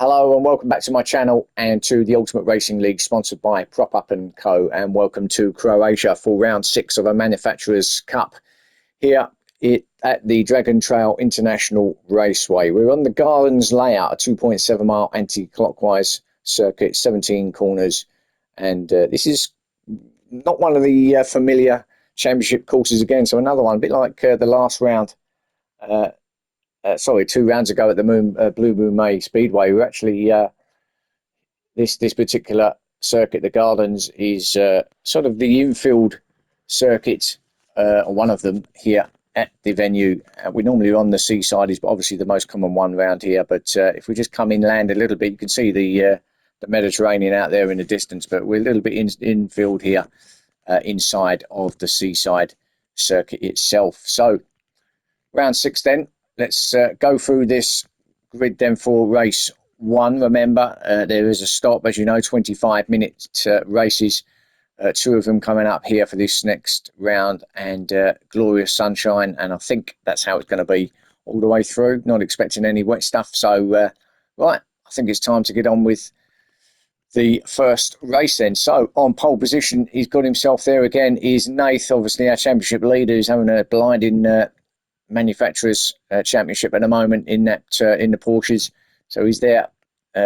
Hello and welcome back to my channel and to the Ultimate Racing League sponsored by Prop Up & Co, and welcome to Croatia for round 6 of a Manufacturers Cup here at the Dragon Trail International Raceway. We're on the Garlands layout, a 2.7 mile anti-clockwise circuit, 17 corners, and this is not one of the familiar championship courses again, so another one, a bit like the last round. Sorry, 2 rounds ago at the Blue Moon May Speedway. We're actually this particular circuit, the Gardens, is sort of the infield circuit, or one of them here at the venue. We're normally on the seaside, is obviously the most common one round here. But if we just come inland a little bit, you can see the Mediterranean out there in the distance. But we're a little bit infield here, inside of the seaside circuit itself. So round 6 then. Let's go through this grid then for race 1. Remember, there is a stop, as you know, 25-minute races. 2 of them coming up here for this next round, and glorious sunshine. And I think that's how it's going to be all the way through. Not expecting any wet stuff. So, right, I think it's time to get on with the first race then. So, on pole position, he's got himself there again, is Nath, obviously our championship leader, who's having a blinding Manufacturers Championship at the moment in that in the Porsches. So he's there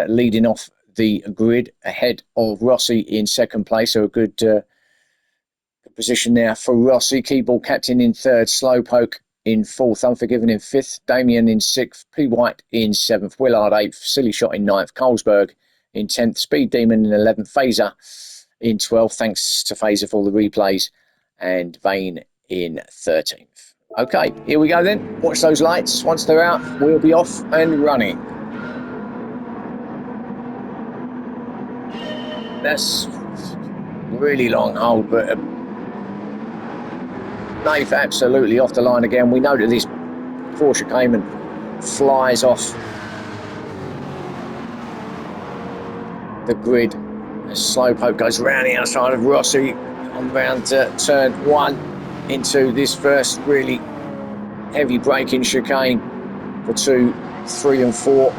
leading off the grid ahead of Rossi in second place. So a good position there for Rossi. Keyball Captain in third, Slowpoke in fourth, Unforgiven in fifth, Damien in sixth, P. White in seventh, Willard eighth, Silly Shot in ninth, Colesberg in 10th, Speed Demon in 11th, Phaser in 12th, thanks to Phaser for all the replays, and Vane in 13th. Okay, here we go then. Watch those lights. Once they're out, we'll be off and running. That's really long hold, but Nath absolutely off the line again. We know that this Porsche Cayman flies off the grid as Slowpoke goes round the outside of Rossi on round turn 1. Into this first really heavy braking chicane for 2, 3 and 4.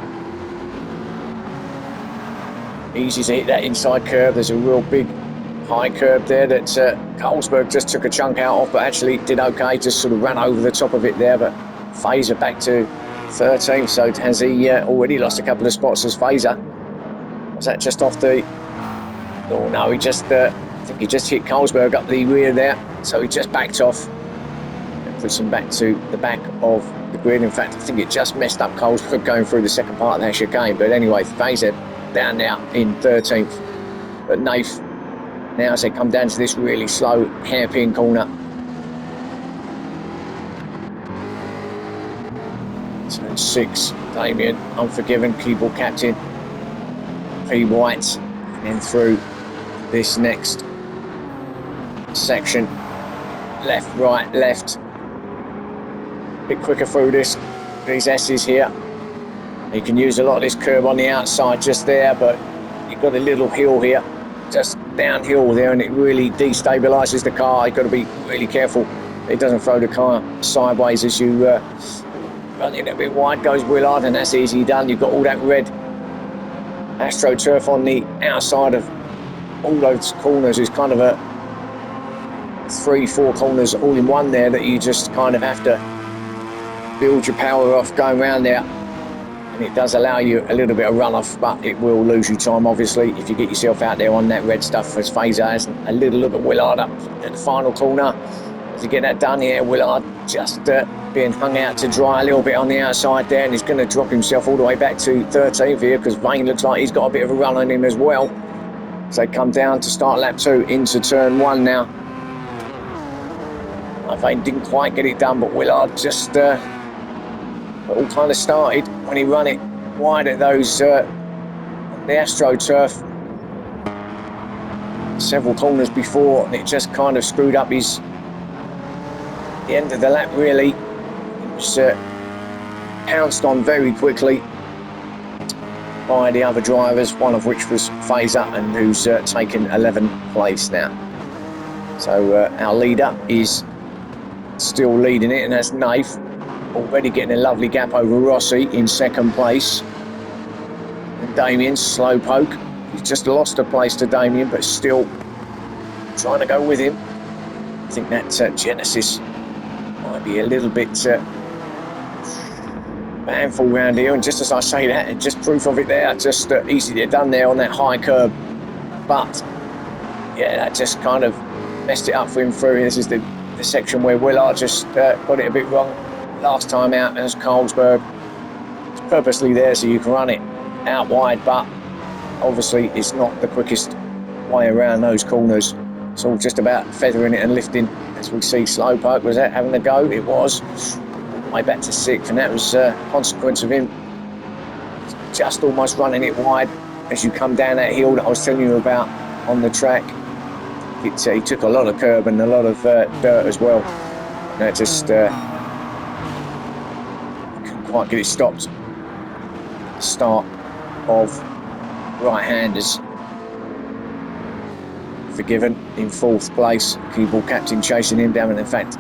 Easy to hit that inside curve. There's a real big high curve there that Colesberg just took a chunk out of, but actually did okay, just sort of ran over the top of it there. But Phaser back to 13th, so has he already lost a couple of spots as Phaser? Was that just off the... Oh no, he just... I think he just hit Colesberg up the rear there, so he just backed off and puts him back to the back of the grid. In fact, I think it just messed up Colesberg going through the second part of that chicane. But anyway, Phaser down now in 13th. But Nath, now as they come down to this really slow hairpin corner, turn 6, Damien, Unforgiven, Keyball Captain, P. White, and then through this next section, left, right, left, a bit quicker through these S's here. You can use a lot of this curb on the outside just there, but you've got a little hill here, just downhill there, and it really destabilizes the car. You've got to be really careful it doesn't throw the car sideways as you run it a bit wide. Goes Willard, and that's easy done. You've got all that red AstroTurf on the outside of all those corners. Is kind of a 3-4 corners all in one there that you just kind of have to build your power off going around there, and it does allow you a little bit of runoff, but it will lose you time obviously if you get yourself out there on that red stuff, as Phaser has a little look at Willard up at the final corner. To get that done here, Willard just being hung out to dry a little bit on the outside there, and he's going to drop himself all the way back to 13th here because Vane looks like he's got a bit of a run on him as well. So they come down to start lap 2 into turn 1 now. Vane didn't quite get it done, but Willard just all kind of started when he run it wide at those the AstroTurf several corners before, and it just kind of screwed up the end of the lap really. It was pounced on very quickly by the other drivers, one of which was Phaser, and who's taken 11th place now. So our leader is still leading it, and that's Nath, already getting a lovely gap over Rossi in second place. And Damien, Slowpoke. He's just lost a place to Damien, but still trying to go with him. I think that Genesis might be a little bit handful round here. And just as I say that, just proof of it there, just easily done there on that high curb. But yeah, that just kind of messed it up for him through. This is the section where Willard just got it a bit wrong last time out as Carlsberg. It's purposely there so you can run it out wide, but obviously it's not the quickest way around those corners. It's all just about feathering it and lifting. As we see, Slowpoke was out having a go. It was way back to 6th, and that was a consequence of him just almost running it wide as you come down that hill that I was telling you about on the track. He took a lot of curb and a lot of dirt as well. And that just couldn't quite get it stopped. Start of right-handers. Forgiven in 4th place. Keyball Captain chasing him down, and in fact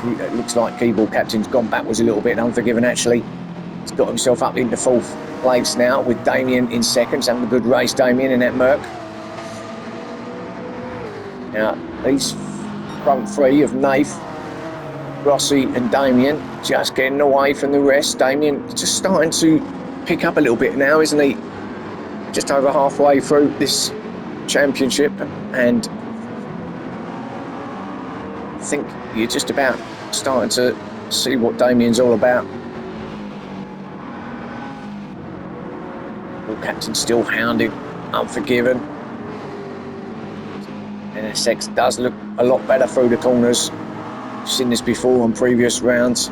it looks like Keyball Captain's gone backwards a little bit. Unforgiven actually. He's got himself up into 4th place now with Damien in 2nd. Having a good race, Damien, in that Merc. Now these front 3 of Nath, Rossi and Damien just getting away from the rest. Damien just starting to pick up a little bit now, isn't he? Just over halfway through this championship, and I think you're just about starting to see what Damien's all about. Well, Captain still hounding Unforgiven. NSX does look a lot better through the corners. We've seen this before on previous rounds.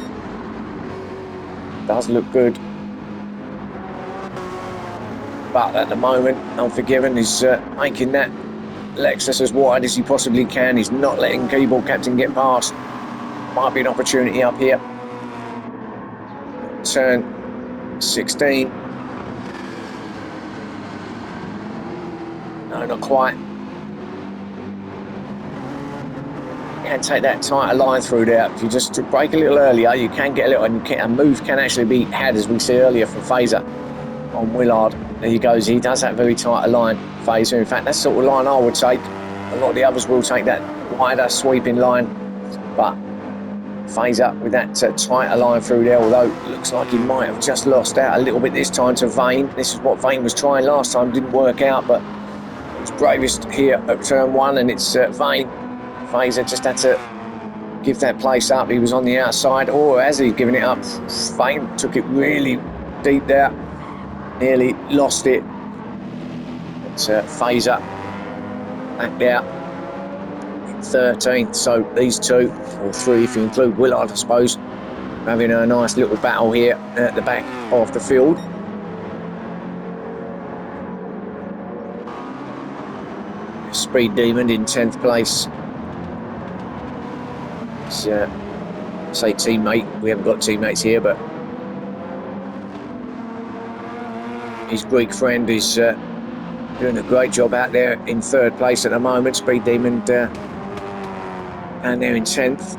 Does look good. But at the moment, Unforgiven is making that Lexus as wide as he possibly can. He's not letting Keyball Captain get past. Might be an opportunity up here. Turn 16. No, not quite. You can take that tighter line through there. If you just brake a little earlier, you can get a little, and a move can actually be had, as we see earlier from Fazer on Willard. There he goes. He does that very tighter line, Fazer. In fact, that's the sort of line I would take. A lot of the others will take that wider sweeping line, but Fazer with that tighter line through there, although it looks like he might have just lost out a little bit this time to Vane. This is what Vane was trying last time, didn't work out, but it was bravest here at turn 1, and it's Vane. Fazer just had to give that place up. He was on the outside, or as he's given it up, Vane took it really deep there. Nearly lost it. It's Fazer back there in 13th. So these 2, or 3 if you include Willard, I suppose, having a nice little battle here at the back of the field. Speed Demon in 10th place. It's, say teammate. We haven't got teammates here, but his Greek friend is doing a great job out there in 3rd place at the moment. Speed Demon down there in 10th.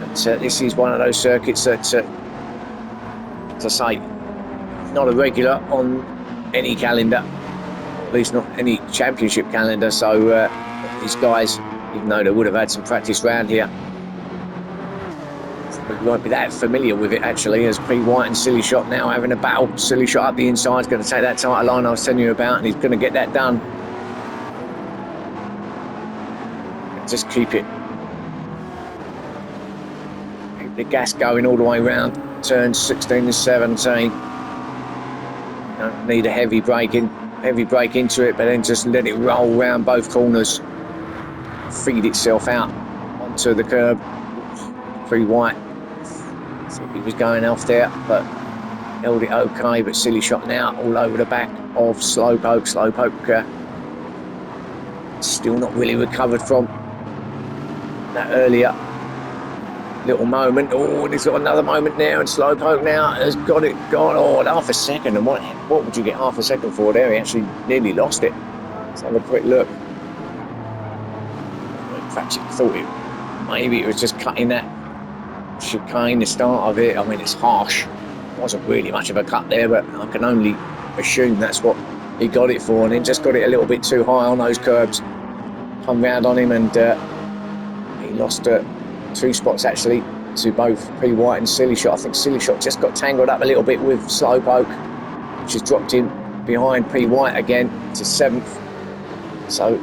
But this is one of those circuits that, as I say, not a regular on any calendar, at least not any championship calendar. So these guys, even though they would have had some practice round here, we won't be that familiar with it actually, as P. White and Silly Shot now having a battle. Silly Shot up the inside is going to take that tighter line I was telling you about, and he's going to get that done. Just keep the gas going all the way round turns 16 and 17. Don't need a heavy brake into it, but then just let it roll round both corners, feed itself out onto the curb. P. White, thought he was going off there, but held it okay. But Silly Shot now all over the back of Slowpoke. Slowpoke still not really recovered from that earlier little moment. Oh, and he's got another moment now, and Slowpoke now has got it gone. Oh, half a second. And what would you get half a second for there? He actually nearly lost it. Let's have a quick look. In fact, you thought maybe it was just cutting that chicane, the start of it. I mean, it's harsh, wasn't really much of a cut there, but I can only assume that's what he got it for, and then just got it a little bit too high on those curbs. Come round on him, and he lost 2 spots actually to both P White and Silly Shot. I think Silly Shot just got tangled up a little bit with Slowpoke, which has dropped him behind P White again to 7th. So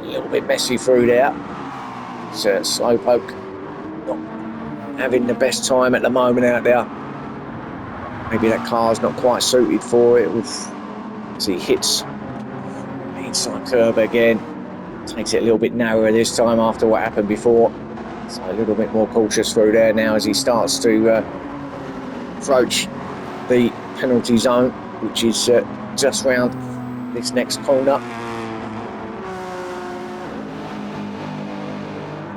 a little bit messy through there. So Slowpoke not having the best time at the moment out there. Maybe that car's not quite suited for it. As he hits the inside curb again, takes it a little bit narrower this time after what happened before. So a little bit more cautious through there now as he starts to approach the penalty zone, which is just round this next corner.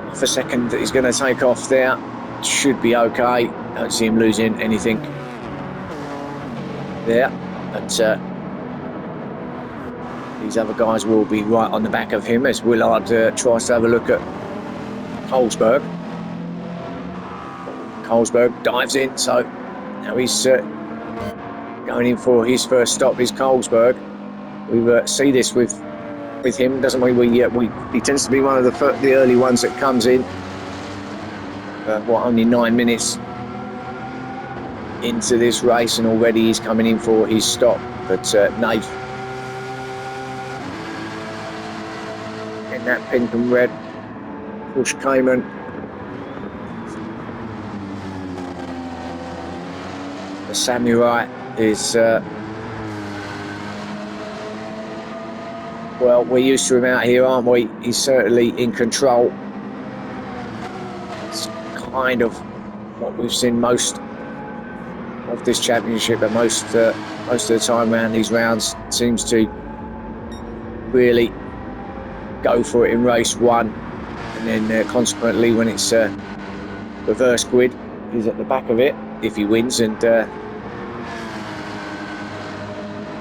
Half a second that he's going to take off there. Should be okay. Don't see him losing anything there, but these other guys will be right on the back of him as Willard tries to have a look at Colesberg. Colesberg dives in, so now he's going in for his first stop is Colesberg. We see this with him, doesn't we? He tends to be one of the early ones that comes in. Only 9 minutes into this race, and already he's coming in for his stop. But Nate in that pink and red Bush Cayman. The Samurai is well, we're used to him out here, aren't we? He's certainly in control. It's kind of what we've seen most of this championship, and most of the time around these rounds seems to really go for it in race 1, and then consequently when it's reverse grid, he's at the back of it if he wins, and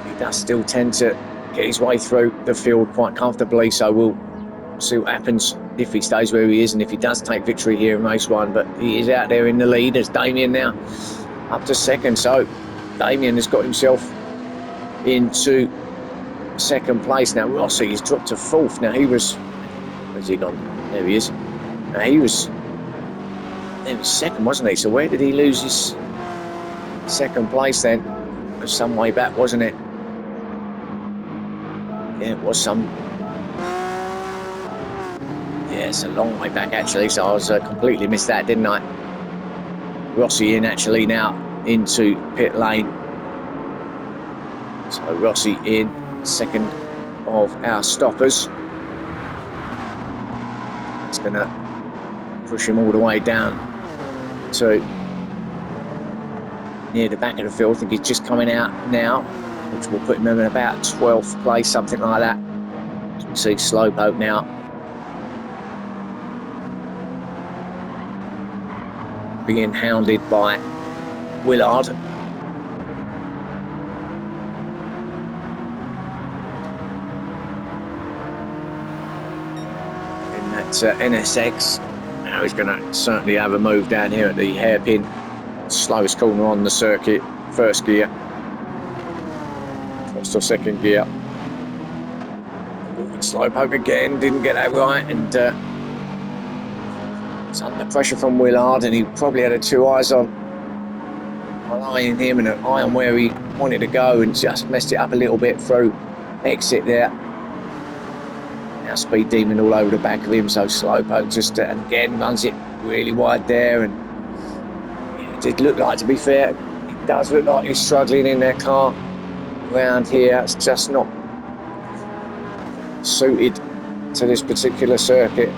he does still tend to get his way through the field quite comfortably. So we'll see what happens if he stays where he is, and if he does take victory here in race 1. But he is out there in the lead as Damien now up to 2nd. So Damien has got himself into 2nd place. Now Rossi has dropped to 4th. Now he was, where's he gone? There he is. Now he was 2nd, wasn't he? So where did he lose his 2nd place then? It was some way back, wasn't it? Yeah, it was some. Yeah, it's a long way back actually. So I was completely missed that, didn't I? Rossi in actually now into pit lane. So Rossi in 2nd of our stoppers. It's going to push him all the way down to near the back of the field. I think he's just coming out now, which will put him in about 12th place, something like that. As we see Slowpoke now being hounded by Willard. In that NSX. Now he's going to certainly have a move down here at the hairpin. Slowest corner on the circuit. 1st gear. 1st or 2nd gear. Slowpoke again, didn't get that right, and it's under pressure from Willard, and he probably had 2 eyes on one eye in him and an eye on where he wanted to go, and just messed it up a little bit through exit there. Now Speed Demon all over the back of him, so Slowpoke just again runs it really wide there, and it did look like, to be fair, it does look like he's struggling in their car around here. It's just not suited to this particular circuit.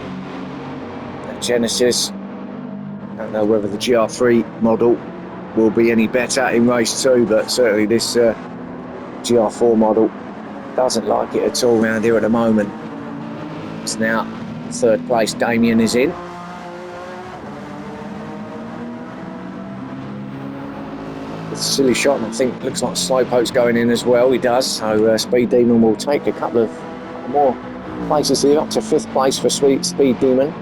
The Genesis, I don't know whether the GR3 model will be any better in race 2, but certainly this GR4 model doesn't like it at all around here at the moment. It's now 3rd place Damien is in. With Silly Shot, I think looks like Slowpoke's going in as well. He does. So Speed Demon will take a couple of more places here, up to 5th place for Speed Demon.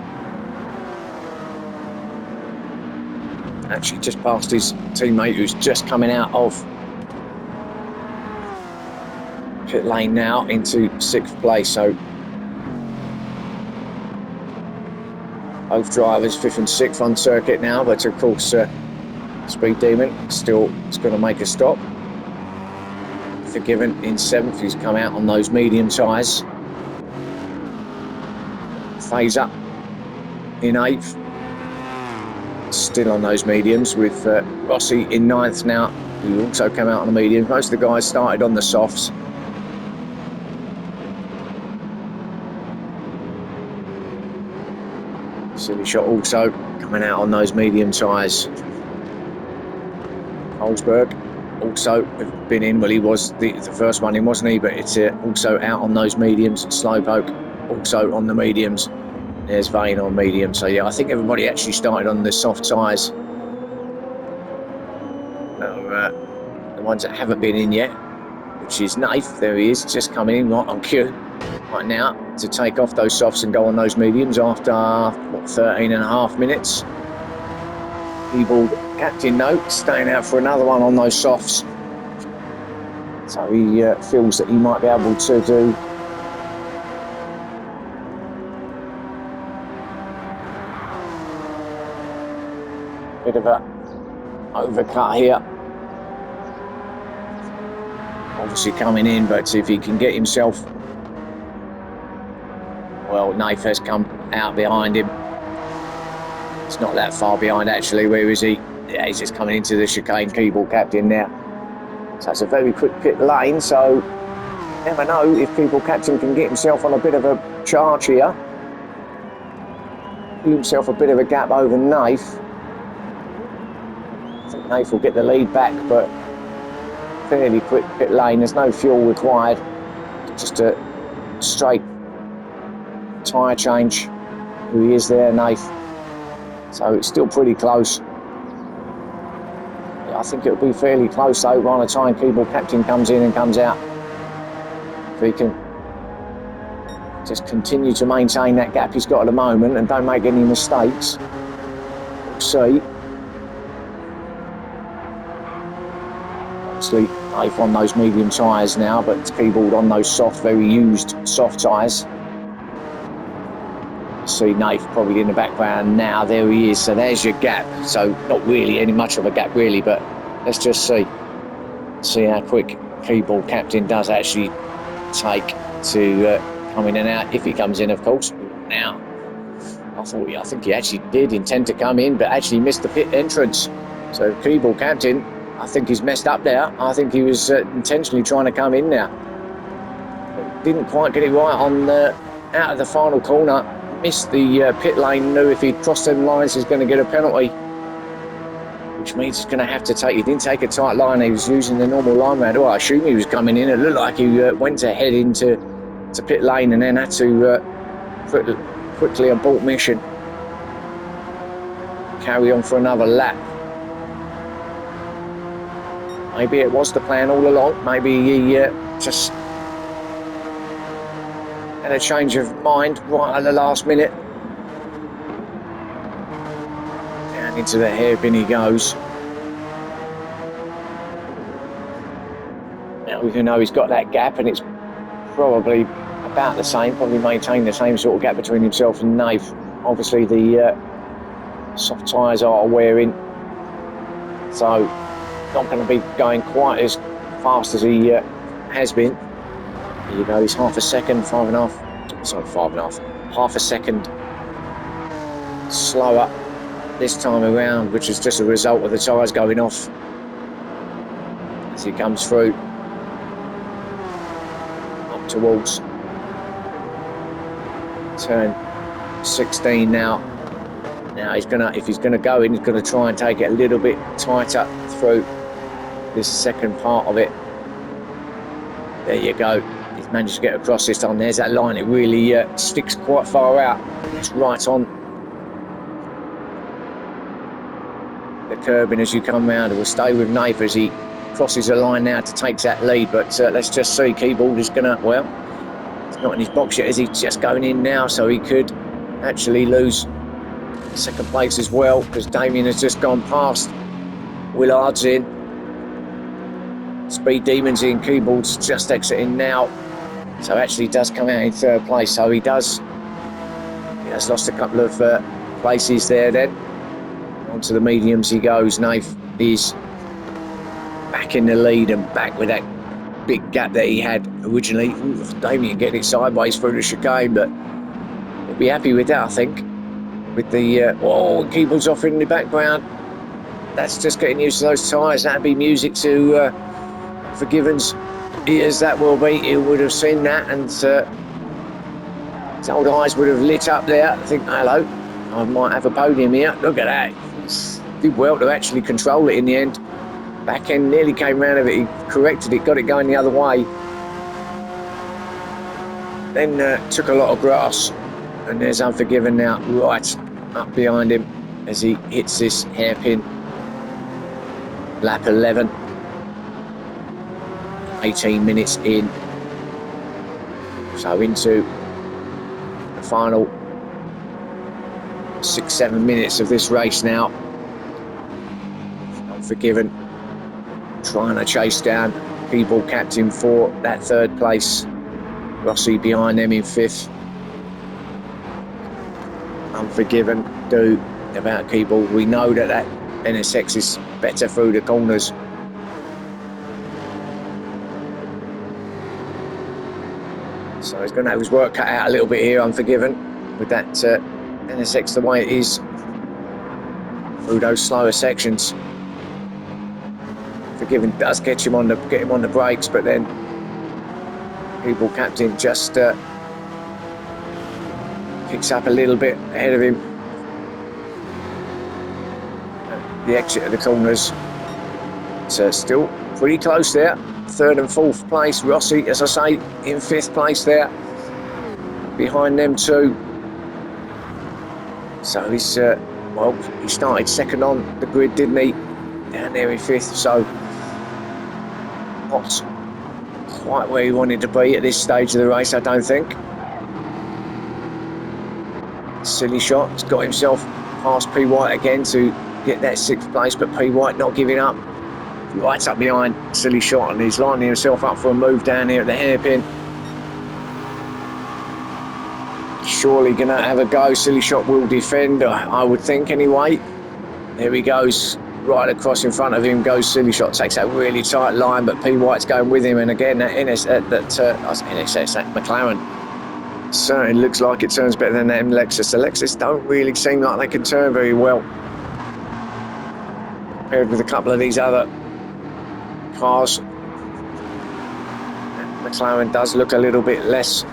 Actually just past his teammate who's just coming out of pit lane now into 6th place. So both drivers 5th and 6th on circuit now, but of course Speed Demon still is going to make a stop. Forgiven in 7th, he's come out on those medium tyres. Phaser in 8th, still on those mediums, with Rossi in 9th now, who also came out on the mediums. Most of the guys started on the softs. Silly Shot also coming out on those medium tyres. Holsberg also been in, well, he was the first one in, wasn't he? But it's also out on those mediums. Slowpoke also on the mediums. There's Vane on medium. So yeah, I think everybody actually started on the soft tyres. The ones that haven't been in yet, which is Nath, there he is, just coming in right on cue right now to take off those softs and go on those mediums after, what, 13 and a half minutes. Keyboard Captain Note staying out for another one on those softs. So he feels that he might be able to do a bit of a overcut here. Obviously coming in, but if he can get himself, well, Nath has come out behind him. It's not that far behind actually. Where is he? Yeah, he's just coming into the chicane. Keyboard Captain now. So it's a very quick pit lane. So never know if Keyboard Captain can get himself on a bit of a charge here. Give himself a bit of a gap over Nath. I think Nath will get the lead back, but fairly quick pit lane. There's no fuel required. Just a straight tyre change. Who he is there, Nath. So it's still pretty close. Yeah, I think it'll be fairly close though by the time Keyboard Captain comes in and comes out. If he can just continue to maintain that gap he's got at the moment and don't make any mistakes. We'll see. Obviously, Nath on those medium tyres now, but Keyboard on those soft, very used soft tyres. See Nath probably in the background now. There he is. So there's your gap. So not really any much of a gap really, but let's just see how quick Keyboard Captain does actually take to come in and out, if he comes in, of course. Now, I think he actually did intend to come in, but actually missed the pit entrance. So Keyboard Captain, I think he's messed up there. I think he was intentionally trying to come in now. Didn't quite get it right on out of the final corner. Missed the pit lane. Knew if he'd crossed them lines he's going to get a penalty, which means he's going to have to take. He didn't take a tight line. He was using the normal line round. Oh, I assume he was coming in. It looked like he went to head into pit lane and then had to quickly abort mission, carry on for another lap. Maybe it was the plan all along. Maybe he just had a change of mind right at the last minute. Down into the hairpin he goes. Now we know he's got that gap, and it's probably about the same, probably maintain the same sort of gap between himself and Nath. Obviously the soft tyres are wearing, so not going to be going quite as fast as he has been. Here you go, he's half a second slower this time around, which is just a result of the tyres going off as he comes through up towards turn 16 now. Now if he's gonna go in, he's gonna try and take it a little bit tighter through this second part of it. There you go. He's managed to get across this time. There's that line. It really sticks quite far out. It's right on the curbing as you come round. It will stay with Nath as he crosses the line now to take that lead. But let's just see. Keyboard is gonna, well, he's not in his box yet. Is he just going in now? So he could actually lose second place as well, because Damien has just gone past. Willard's in. Speed Demons in. Keyboard's just exiting now. So actually does come out in third place. So he has lost a couple of places there then. Onto the mediums he goes. Nath is back in the lead and back with that big gap that he had originally. Ooh, Damien getting it sideways through the chicane, but he'll be happy with that, I think. With the Keeble's off in the background. That's just getting used to those tyres. That'd be music to Forgiven's ears. That will be. He would have seen that, and his old eyes would have lit up there. I think, hello, I might have a podium here. Look at that. He did well to actually control it in the end. Back end nearly came round of it. He corrected it, got it going the other way. Then took a lot of grass, and there's Unforgiven now right up behind him as he hits this hairpin. Lap 11. 18 minutes in. So into the final 6-7 minutes of this race now. Unforgiven trying to chase down Keyboard Captain for that third place. Rossi behind them in fifth. Unforgiven do about Keyboard. We know that NSX is better through the corners. So he's going to have his work cut out a little bit here, Unforgiven, with that NSX the way it is through those slower sections. Forgiven does get him on the brakes, but then Keyboard Captain just picks up a little bit ahead of him. At the exit of the corners, so still pretty close there. Third and fourth place. Rossi, as I say, in fifth place there. Behind them two. So he's he started second on the grid, didn't he? Down there in fifth. So not quite where he wanted to be at this stage of the race, I don't think. Silly Shot has got himself past P. White again to get that sixth place, but P. White not giving up. Right up behind Silly Shot, and he's lining himself up for a move down here at the hairpin. Surely gonna have a go. Silly Shot will defend, I would think anyway. There he goes, right across in front of him goes Silly Shot. Takes that really tight line, but P. White's going with him, and again that McLaren certainly looks like it turns better than that Lexus. The Lexus don't really seem like they can turn very well compared with a couple of these other cars. McLaren does look a little bit less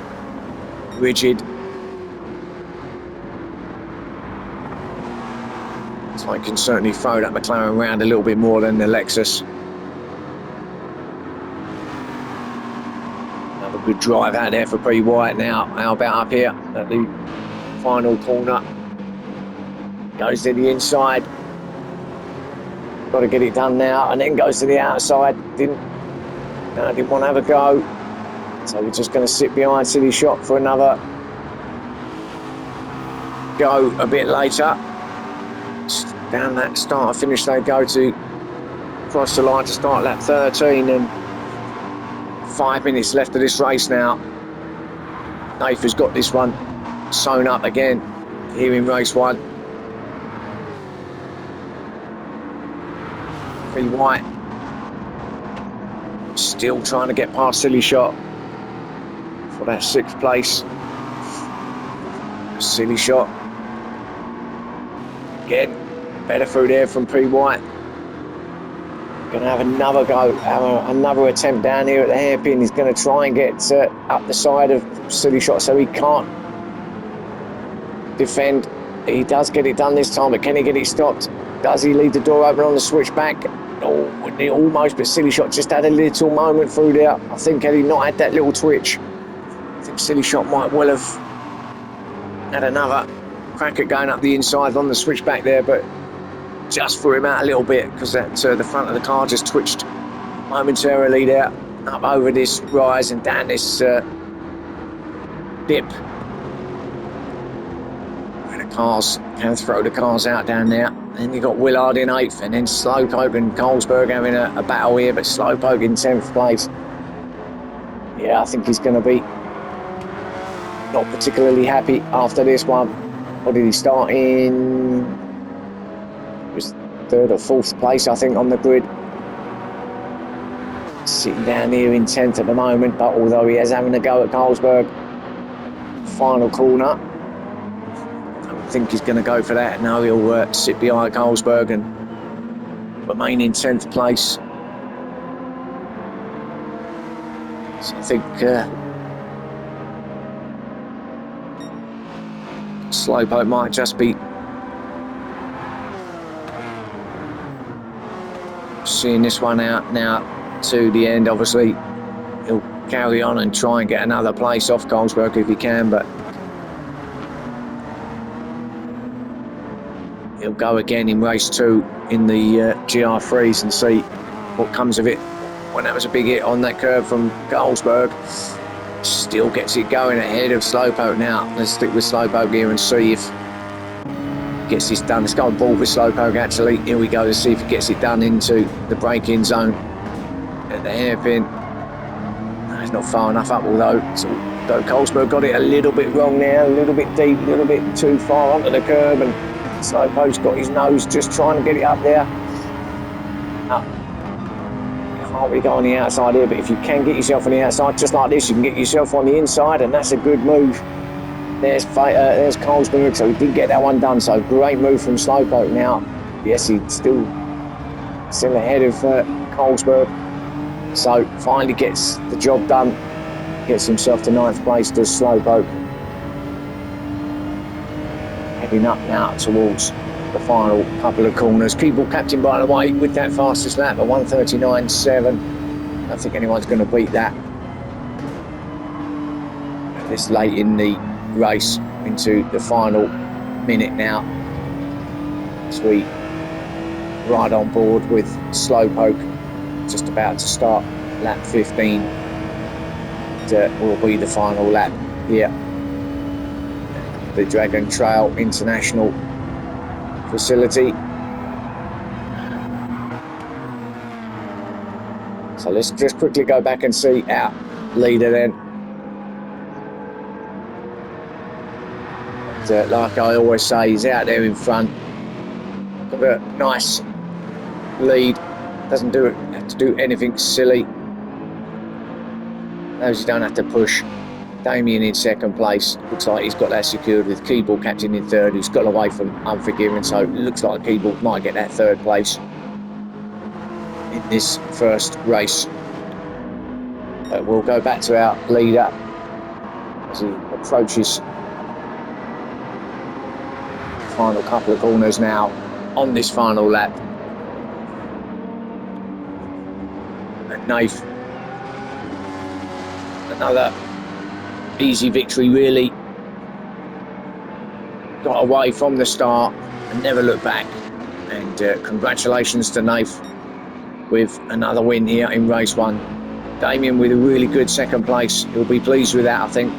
rigid. So I can certainly throw that McLaren around a little bit more than the Lexus. Another good drive out there for P. White now. How about up here at the final corner? Goes to the inside. Got to get it done now, and then goes to the outside. Didn't want to have a go, so we're just going to sit behind Silly Shot for another go a bit later. Down that start finish they go to cross the line to start lap 13, and 5 minutes left of this race now. Nath has got this one sewn up again here in race one. P. White still trying to get past Silly Shot for that sixth place. Silly Shot again, better through there from P. White. Gonna have another go, another attempt down here at the hairpin. He's gonna try and get up the side of Silly Shot so he can't defend. He does get it done this time, but can he get it stopped? Does he leave the door open on the switchback? Oh, almost, but Silly Shot just had a little moment through there. I think had he not had that little twitch, I think Silly Shot might well have had another crack at going up the inside on the switchback there, but just threw him out a little bit because that the front of the car just twitched momentarily there, up over this rise and down this dip. cars can throw the cars out down there. Then you've got Willard in 8th, and then Slowpoke and Colesberg having a battle here, but Slowpoke in 10th place. Yeah, I think he's going to be not particularly happy after this one. What did he start in? It was 3rd or 4th place, I think, on the grid. Sitting down here in 10th at the moment, but although he is having a go at Colesberg, final corner, I don't think he's going to go for that. No, he'll sit behind Colesberg and remain in 10th place. So I think Slowpoke might just be seeing this one out now to the end. Obviously, he'll carry on and try and get another place off Colesberg if he can, but he'll go again in race 2 in the GR3s and see what comes of it. When that was a big hit on that curve from Colesberg, still gets it going ahead of Slowpoke now. Let's stick with Slowpoke here and see if he gets this done. Let's go on board with Slowpoke actually. Here we go to see if he gets it done into the braking zone at the hairpin. No, it's not far enough up, although Colesberg got it a little bit wrong there, a little bit deep, a little bit too far onto the curb, and Slowpoke's got his nose just trying to get it up there. Can't really go on the outside here, but if you can get yourself on the outside just like this, you can get yourself on the inside, and that's a good move. There's Colesberg, so he did get that one done, so great move from Slowpoke now. Yes, he's still ahead of Colesberg, so finally gets the job done, gets himself to 9th place, does Slowpoke. Heading up now towards the final couple of corners. Keeble captain, by the way, with that fastest lap at 1:39.7. I don't think anyone's going to beat that this late in the race, into the final minute now, as we ride on board with Slowpoke, just about to start lap 15. It will be the final lap here, the Dragon Trail International facility. So let's just quickly go back and see our leader then. But, like I always say, he's out there in front. Got a nice lead. Doesn't have to do anything silly. Knows you don't have to push. Damien in 2nd place. Looks like he's got that secured with Keeble captain in 3rd, who's got away from Unforgiven, so it looks like Keeble might get that 3rd place in this first race. We'll go back to our leader as he approaches the final couple of corners now on this final lap. And Nath, another easy victory really. Got away from the start and never looked back, and congratulations to Nath with another win here in race 1. Damien with a really good 2nd place. He'll be pleased with that, I think.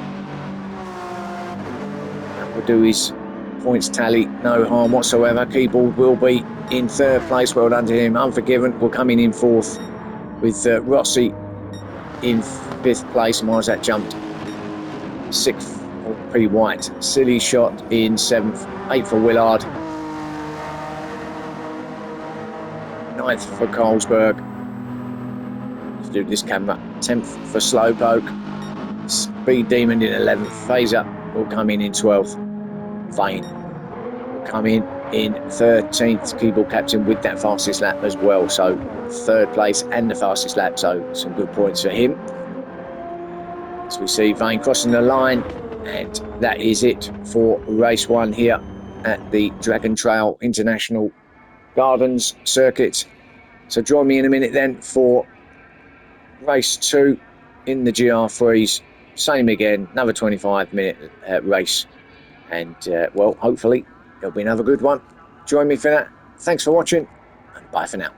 That will do his points tally no harm whatsoever. Keeble will be in 3rd place. Well done to him. Unforgiven will come in 4th, with Rossi in 5th place. And why has that jumped? 6th for P. White. Silly Shot in 7th. 8th for Willard. 9th for Colesberg. Let's do this camera. 10th for Slowpoke. Speed Demon in 11th. Phaser will come in 12th. Vane will come in 13th. Keeble captain with that fastest lap as well. So 3rd place and the fastest lap. So some good points for him. As we see Vane crossing the line, and that is it for race 1 here at the Dragon Trail International Gardens circuit. So join me in a minute then for race 2 in the GR3s. Same again, another 25-minute race, and well, hopefully it'll be another good one. Join me for that. Thanks for watching, and bye for now.